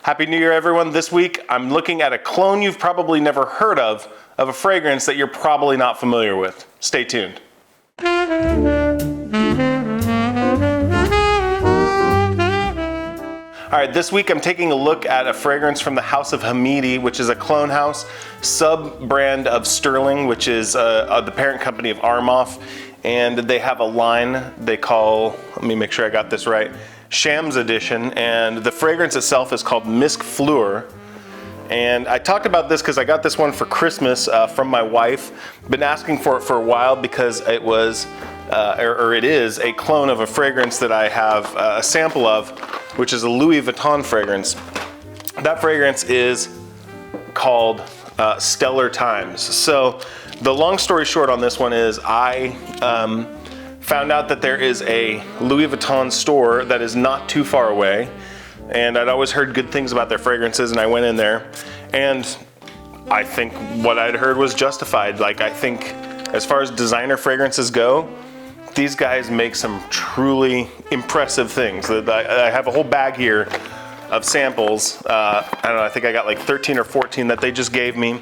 Happy New Year, everyone. This week, I'm looking at a clone you've probably never heard of a fragrance that you're probably not familiar with. Stay tuned. All right, this week I'm taking a look at a fragrance from the house of Hamidi, which is a clone house, sub-brand of Sterling, which is the parent company of Armaf. And they have a line they call, let me make sure I got this right, Shams Edition, and the fragrance itself is called Misk Fleur. And I talked about this because I got this one for Christmas from my wife. Been asking for it for a while because it was, it is a clone of a fragrance that I have a sample of, which is a Louis Vuitton fragrance. That fragrance is called Stellar Times. So the long story short on this one is I found out that there is a Louis Vuitton store that is not too far away, and I'd always heard good things about their fragrances, and I went in there, and I think what I'd heard was justified. Like, I think as far as designer fragrances go, these guys make some truly impressive things. I have a whole bag here of samples. I don't know, I think I got like 13 or 14 that they just gave me,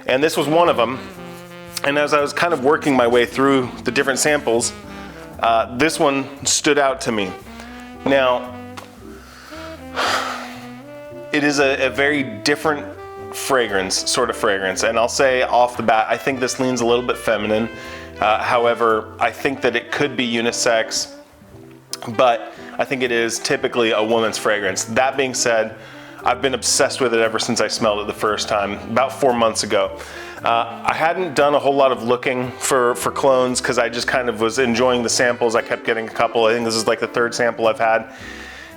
and this was one of them. And as I was kind of working my way through the different samples, this one stood out to me. Now, it is a very different sort of fragrance, and I'll say off the bat, I think this leans a little bit feminine. However, I think that it could be unisex, but I think it is typically a woman's fragrance. That being said, I've been obsessed with it ever since I smelled it the first time, about 4 months ago. I hadn't done a whole lot of looking for clones because I just kind of was enjoying the samples. I kept getting a couple. I think this is like the third sample I've had.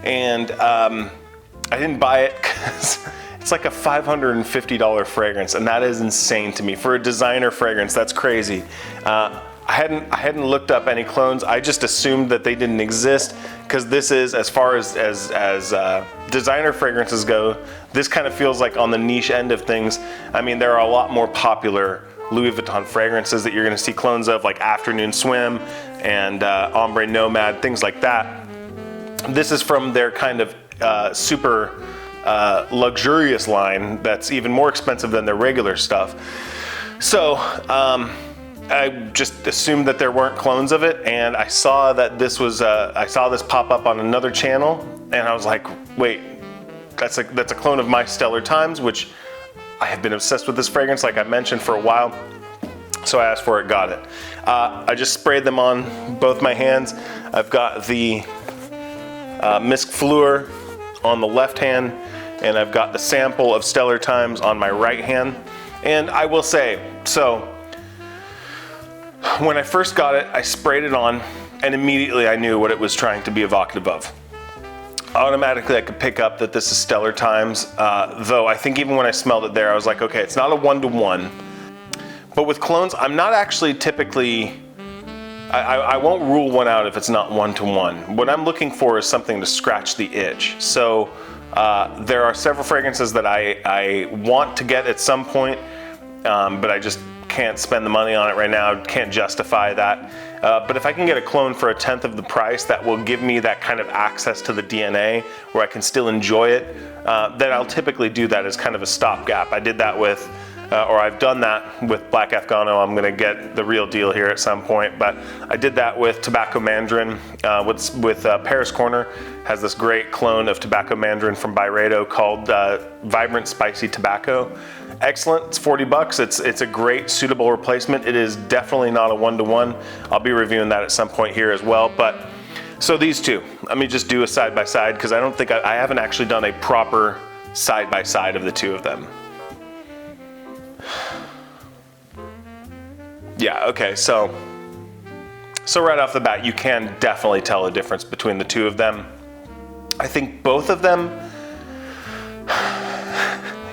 And I didn't buy it because it's like a $550 fragrance, and that is insane to me. For a designer fragrance, that's crazy. I hadn't looked up any clones. I just assumed that they didn't exist because this is, as far as designer fragrances go, this kind of feels like on the niche end of things. I mean, there are a lot more popular Louis Vuitton fragrances that you're going to see clones of, like Afternoon Swim and Ombre Nomad, things like that. This is from their kind of super luxurious line that's even more expensive than their regular stuff. So I just assumed that there weren't clones of it, and I saw that this was I saw this pop up on another channel, and I was like, wait, that's a clone of my Stellar Times, which I have been obsessed with this fragrance, like I mentioned, for a while. So I asked for it, got it. I just sprayed them on both my hands. I've got the Misk Fleur on the left hand, and I've got the sample of Stellar Times on my right hand. And I will say, so when I first got it, I sprayed it on, and immediately I knew what it was trying to be evocative of. Automatically I could pick up that this is Stellar Times, though I think even when I smelled it there, I was like, okay, it's not a one-to-one. But with clones, I'm not actually typically, I won't rule one out if it's not one-to-one. What I'm looking for is something to scratch the itch. So there are several fragrances that I want to get at some point, but I just can't spend the money on it right now, can't justify that. But if I can get a clone for 1/10 of the price that will give me that kind of access to the DNA where I can still enjoy it, then I'll typically do that as kind of a stopgap. I did that with, or I've done that with Black Afghano. I'm gonna get the real deal here at some point, but I did that with Tobacco Mandarin, with Paris Corner has this great clone of Tobacco Mandarin from Byredo called Vibrant Spicy Tobacco. Excellent, it's 40 bucks. It's a great suitable replacement. It is definitely not a one-to-one. I'll be reviewing that at some point here as well. But so these two, let me just do a side-by-side because I don't think I haven't actually done a proper side-by-side of the two of them. Yeah, okay, so right off the bat, you can definitely tell a difference between the two of them. I think both of them,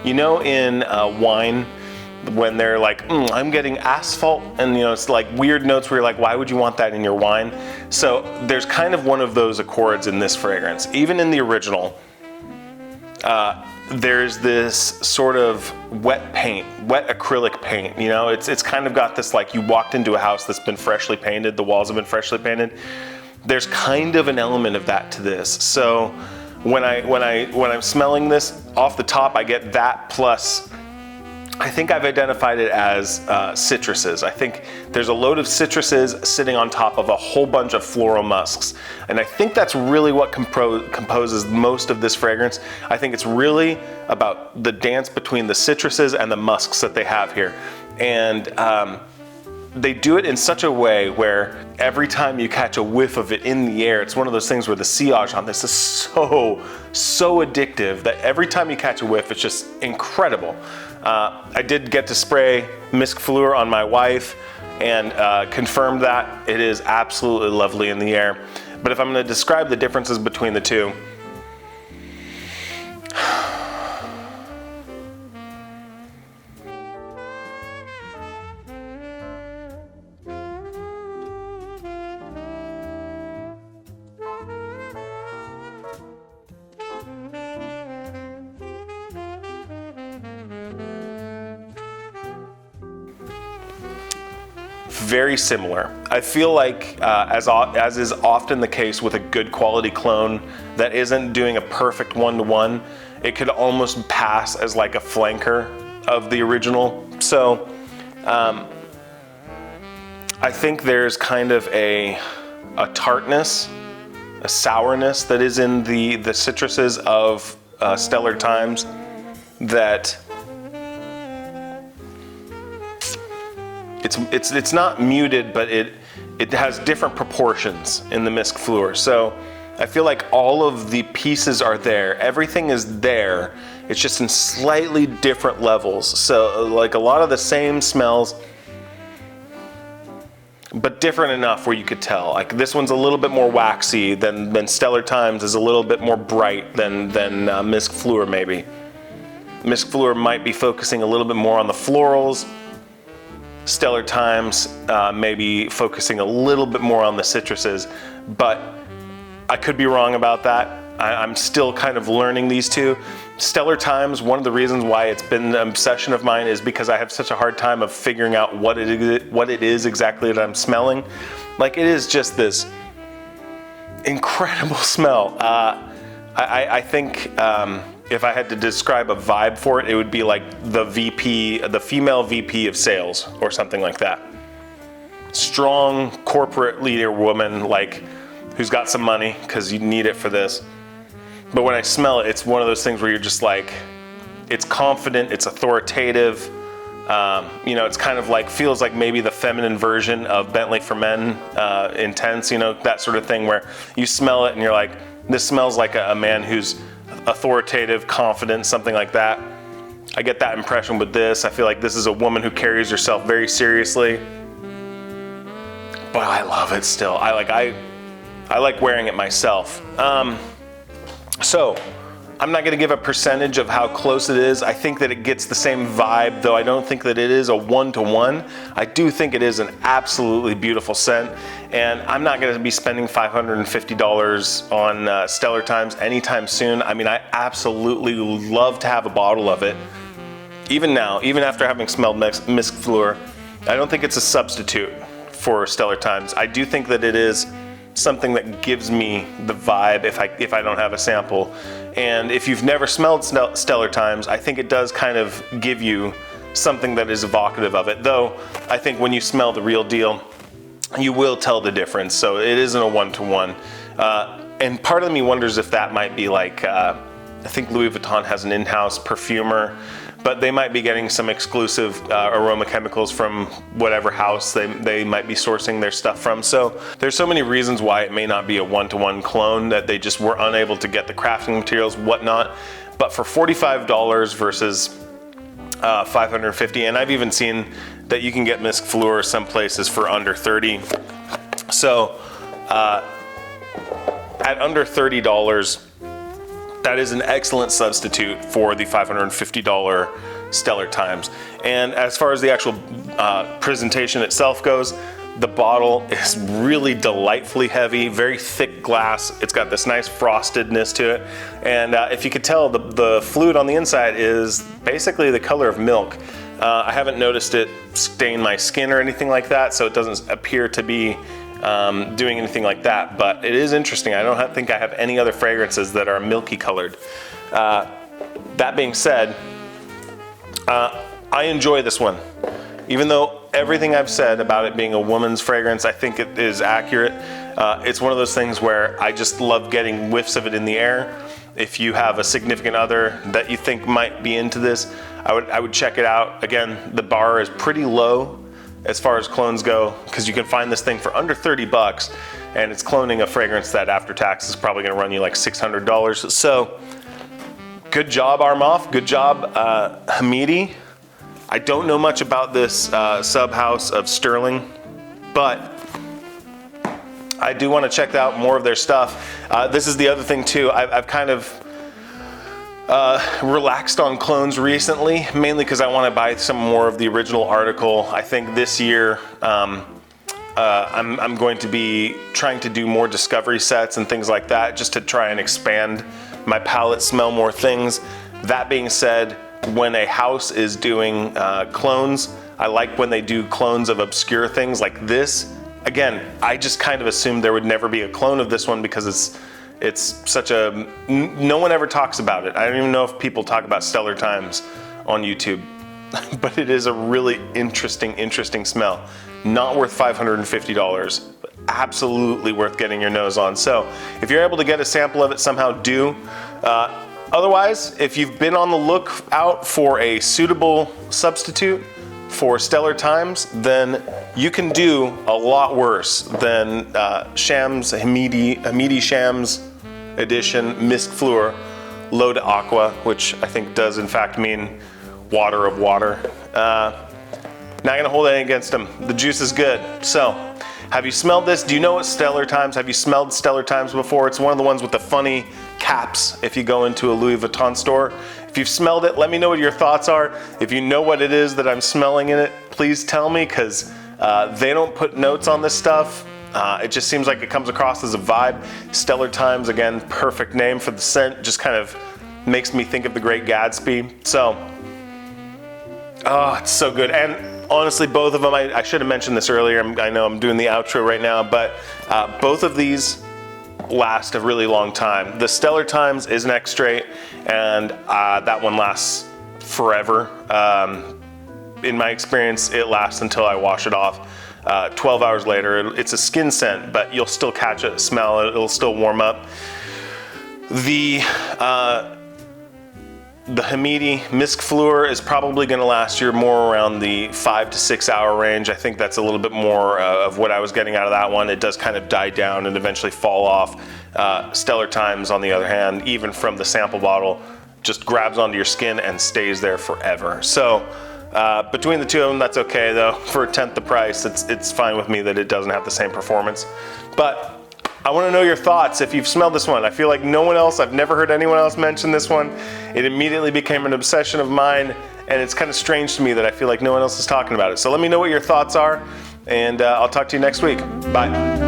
you know, in wine, when they're like, I'm getting asphalt, and you know, it's like weird notes where you're like, why would you want that in your wine? So there's kind of one of those accords in this fragrance. Even in the original, there's this sort of wet acrylic paint, you know, it's kind of got this, like you walked into a house that's been freshly painted, the walls have been freshly painted. There's kind of an element of that to this. So when I'm smelling this off the top, I get that plus, I think I've identified it as citruses. I think there's a load of citruses sitting on top of a whole bunch of floral musks. And I think that's really what composes most of this fragrance. I think it's really about the dance between the citruses and the musks that they have here. And they do it in such a way where every time you catch a whiff of it in the air, it's one of those things where the sillage on this is so addictive that every time you catch a whiff, it's just incredible. I did get to spray Misk Fleur on my wife and confirmed that it is absolutely lovely in the air. But if I'm going to describe the differences between the two, very similar. I feel like, as is often the case with a good quality clone that isn't doing a perfect one-to-one, it could almost pass as like a flanker of the original. So I think there's kind of a tartness, a sourness that is in the citruses of Stellar Times that it's not muted, but it has different proportions in the Misk Fleur. So I feel like all of the pieces are there. Everything is there. It's just in slightly different levels. So like a lot of the same smells, but different enough where you could tell. Like this one's a little bit more waxy than Stellar Times is a little bit more bright than Misk Fleur maybe. Misk Fleur might be focusing a little bit more on the florals. Stellar Times maybe focusing a little bit more on the citruses, but I could be wrong about that. I'm still kind of learning these two. Stellar Times, one of the reasons why it's been an obsession of mine is because I have such a hard time of figuring out what it is exactly that I'm smelling. Like it is just this incredible smell. I think if I had to describe a vibe for it, it would be like the female VP of sales or something like that. Strong corporate leader woman, like who's got some money because you need it for this. But when I smell it, it's one of those things where you're just like, it's confident, it's authoritative. It's kind of like, feels like maybe the feminine version of Bentley for Men, Intense, that sort of thing where you smell it and you're like, this smells like a man who's authoritative, confident, something like that. I get that impression with this. I feel like this is a woman who carries herself very seriously. But I love it still. I like wearing it myself. So I'm not gonna give a percentage of how close it is. I think that it gets the same vibe, though I don't think that it is a one-to-one. I do think it is an absolutely beautiful scent, and I'm not gonna be spending $550 on Stellar Times anytime soon. I mean, I absolutely love to have a bottle of it. Even now, even after having smelled Misk Fleur, I don't think it's a substitute for Stellar Times. I do think that it is something that gives me the vibe if I don't have a sample. And if you've never smelled Stellar Times, I think it does kind of give you something that is evocative of it. Though, I think when you smell the real deal, you will tell the difference. So it isn't a one-to-one. And part of me wonders if that might be like, I think Louis Vuitton has an in-house perfumer, but they might be getting some exclusive aroma chemicals from whatever house they might be sourcing their stuff from. So there's so many reasons why it may not be a one-to-one clone, that they just were unable to get the crafting materials, whatnot. But for $45 versus $550, and I've even seen that you can get Misk Fleur some places for under $30. So at under $30, that is an excellent substitute for the $550 Stellar Times. And as far as the actual presentation itself goes, the bottle is really delightfully heavy, very thick glass. It's got this nice frostedness to it. And if you could tell, the fluid on the inside is basically the color of milk. I haven't noticed it stain my skin or anything like that, so it doesn't appear to be doing anything like that, but it is interesting. I don't think I have any other fragrances that are milky colored. That being said, I enjoy this one. Even though everything I've said about it being a woman's fragrance, I think it is accurate. It's one of those things where I just love getting whiffs of it in the air. If you have a significant other that you think might be into this, I would check it out. Again, the bar is pretty low as far as clones go, because you can find this thing for under 30 bucks, and it's cloning a fragrance that after tax is probably gonna run you like $600. So, good job, Armaf. Good job, Hamidi. I don't know much about this sub-house of Sterling, but I do want to check out more of their stuff. This is the other thing too. I've kind of relaxed on clones recently, mainly because I want to buy some more of the original article. I think this year I'm going to be trying to do more discovery sets and things like that, just to try and expand my palette, smell more things. That being said, when a house is doing clones, I like when they do clones of obscure things like this. Again, I just kind of assumed there would never be a clone of this one because it's such a, no one ever talks about it. I don't even know if people talk about Stellar Times on YouTube, but it is a really interesting smell. Not worth $550, but absolutely worth getting your nose on. So if you're able to get a sample of it, somehow do. Otherwise, if you've been on the lookout for a suitable substitute for Stellar Times, then you can do a lot worse than Shams, Hamidi Shams edition Misk Fleur L'Eau d'Aqua, which I think does in fact mean water of water. Not gonna hold anything against them. The juice is good. So, have you smelled this? Do you know what Stellar Times? Have you smelled Stellar Times before? It's one of the ones with the funny caps if you go into a Louis Vuitton store. If you've smelled it, let me know what your thoughts are. If you know what it is that I'm smelling in it, please tell me, because they don't put notes on this stuff. It just seems like it comes across as a vibe. Stellar Times, again, perfect name for the scent. Just kind of makes me think of The Great Gatsby. So, oh, it's so good. And honestly, both of them, I should have mentioned this earlier. I know I'm doing the outro right now, but both of these last a really long time. The Stellar Times is an X-straight, and that one lasts forever. In my experience, it lasts until I wash it off. 12 hours later, it's a skin scent, but you'll still catch it, smell it, it'll still warm up. The Hamidi Misk Fleur is probably going to last you more around the 5 to 6 hour range. I think that's a little bit more of what I was getting out of that one. It does kind of die down and eventually fall off. Stellar Times, on the other hand, even from the sample bottle, just grabs onto your skin and stays there forever. So between the two of them, that's okay though. For a tenth the price, it's fine with me that it doesn't have the same performance. But I want to know your thoughts if you've smelled this one. I feel like no one else, I've never heard anyone else mention this one. It immediately became an obsession of mine, and it's kind of strange to me that I feel like no one else is talking about it. So let me know what your thoughts are, and I'll talk to you next week. Bye.